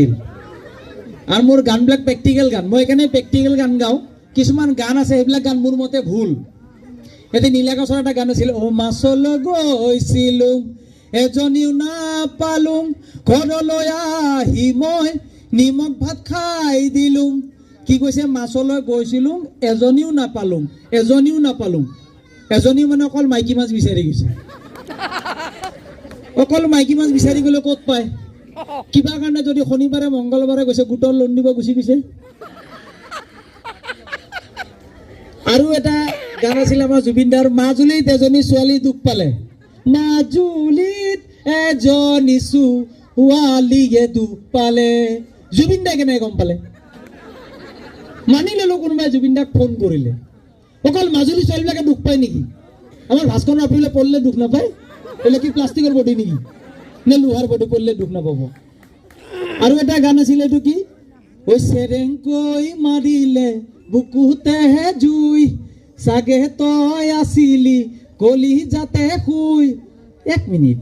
আৰু মোৰ গানবিলাক প্ৰেক্টিকেল গান, মই সেইকাৰণে প্ৰেক্টিকেল গান গাওঁ। কিছুমান গান আছে সেইবিলাক গান মোৰ মতে ভুল। এতিয়া নীলাকচৰ এটা গান আছিল, অ মাছলৈ গৈছিলোঁ এজনীও নাপালোঁ, ঘৰলৈ আহি মই নিমখ ভাত খাই দিলোঁ। কি কৈছে? মাছলৈ গৈছিলোঁ এজনীও নাপালোঁ, এজনীও নাপালোঁ। এজনীও মানে অকল মাইকী মাছ বিচাৰি গৈছে। অকল মাইকী মাছ বিচাৰি গ'লে ক'ত পায়? কিবা কাৰণে যদি শনিবাৰে মংগলবাৰে গৈছে গোটৰ লোন দিব গুচি গৈছে। আৰু এটা গান আছিল আমাৰ জুবিন দাৰ, মাজুলীত এজনী ছোৱালী দুখ পালে, মাজুলীত এজনী ছোৱালীয়ে দুখ পালে। জুবিন দাই কেনেকৈ গম পালে? মানি ললো কোনোবাই জুবিন দাক ফোন কৰিলে। অকল মাজুলী ছোৱালীবিলাকে দুখ পায় নেকি? আমাৰ ভাস্কৰ নাপিলে পঢ়িলে দুখ নাপায়? এইবিলাক কি প্লাষ্টিকৰ বডি নেকি? নে লোহাৰ বডি পঢ়িলে দুখ নাপাব? আৰু এটা গান আছিল, এইটো কি? ঐ চেৰেংকৈ মাৰিলে বুকুতেহে জুই, চাগে তই আছিলি কলি যাতে শুই। 1 মিনিট।